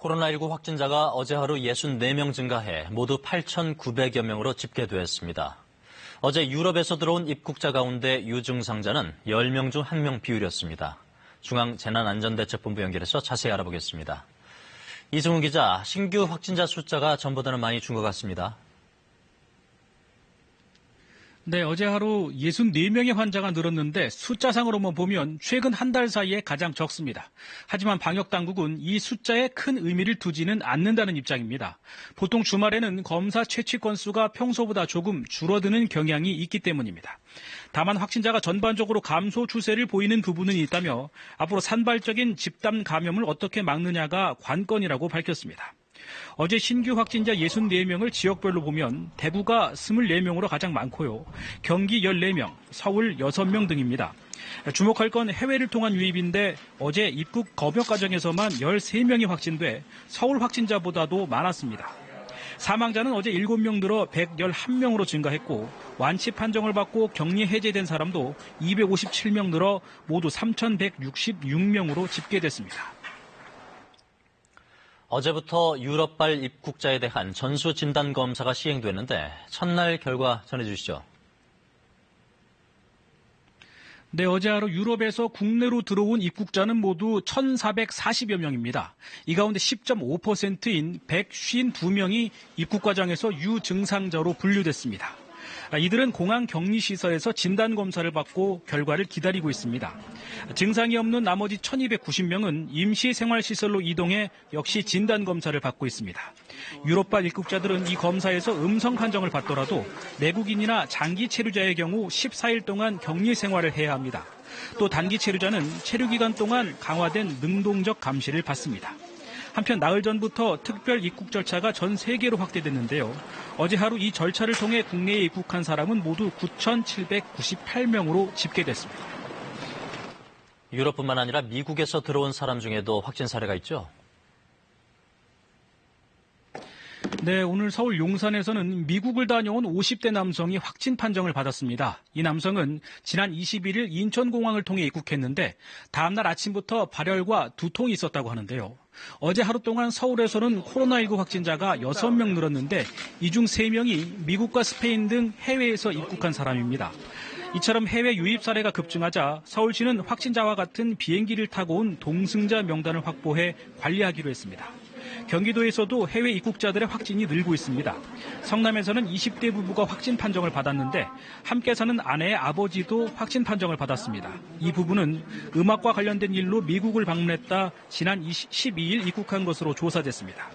코로나19 확진자가 어제 하루 64명 증가해 모두 8,900여 명으로 집계됐습니다. 어제 유럽에서 들어온 입국자 가운데 유증상자는 10명 중 1명 비율이었습니다. 중앙재난안전대책본부 연결해서 자세히 알아보겠습니다. 이승훈 기자, 신규 확진자 숫자가 전보다는 많이 준 것 같습니다. 네, 어제 하루 64명의 환자가 늘었는데 숫자상으로만 보면 최근 한 달 사이에 가장 적습니다. 하지만 방역당국은 이 숫자에 큰 의미를 두지는 않는다는 입장입니다. 보통 주말에는 검사 채취 건수가 평소보다 조금 줄어드는 경향이 있기 때문입니다. 다만 확진자가 전반적으로 감소 추세를 보이는 부분은 있다며 앞으로 산발적인 집단 감염을 어떻게 막느냐가 관건이라고 밝혔습니다. 어제 신규 확진자 64명을 지역별로 보면 대구가 24명으로 가장 많고요. 경기 14명, 서울 6명 등입니다. 주목할 건 해외를 통한 유입인데 어제 입국 검역 과정에서만 13명이 확진돼 서울 확진자보다도 많았습니다. 사망자는 어제 7명 늘어 111명으로 증가했고 완치 판정을 받고 격리 해제된 사람도 257명 늘어 모두 3,166명으로 집계됐습니다. 어제부터 유럽발 입국자에 대한 전수 진단 검사가 시행됐는데 첫날 결과 전해주시죠. 네, 어제 하루 유럽에서 국내로 들어온 입국자는 모두 1,440여 명입니다. 이 가운데 10.5%인 152명이 입국 과정에서 유증상자로 분류됐습니다. 이들은 공항 격리시설에서 진단검사를 받고 결과를 기다리고 있습니다. 증상이 없는 나머지 1,290명은 임시생활시설로 이동해 역시 진단검사를 받고 있습니다. 유럽발 입국자들은 이 검사에서 음성 판정을 받더라도 내국인이나 장기 체류자의 경우 14일 동안 격리 생활을 해야 합니다. 또 단기 체류자는 체류기간 동안 강화된 능동적 감시를 받습니다. 한편 나흘 전부터 특별 입국 절차가 전 세계로 확대됐는데요. 어제 하루 이 절차를 통해 국내에 입국한 사람은 모두 9,798명으로 집계됐습니다. 유럽뿐만 아니라 미국에서 들어온 사람 중에도 확진 사례가 있죠? 네, 오늘 서울 용산에서는 미국을 다녀온 50대 남성이 확진 판정을 받았습니다. 이 남성은 지난 21일 인천공항을 통해 입국했는데 다음날 아침부터 발열과 두통이 있었다고 하는데요. 어제 하루 동안 서울에서는 코로나19 확진자가 6명 늘었는데 이 중 3명이 미국과 스페인 등 해외에서 입국한 사람입니다. 이처럼 해외 유입 사례가 급증하자 서울시는 확진자와 같은 비행기를 타고 온 동승자 명단을 확보해 관리하기로 했습니다. 경기도에서도 해외 입국자들의 확진이 늘고 있습니다. 성남에서는 20대 부부가 확진 판정을 받았는데 함께 사는 아내의 아버지도 확진 판정을 받았습니다. 이 부부는 음악과 관련된 일로 미국을 방문했다 지난 12일 입국한 것으로 조사됐습니다.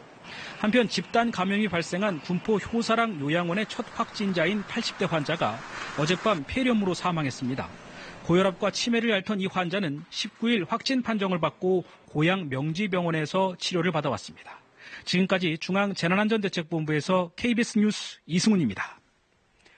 한편 집단 감염이 발생한 군포 효사랑 요양원의 첫 확진자인 80대 환자가 어젯밤 폐렴으로 사망했습니다. 고혈압과 치매를 앓던 이 환자는 19일 확진 판정을 받고 고양 명지병원에서 치료를 받아왔습니다. 지금까지 중앙재난안전대책본부에서 KBS 뉴스 이승훈입니다.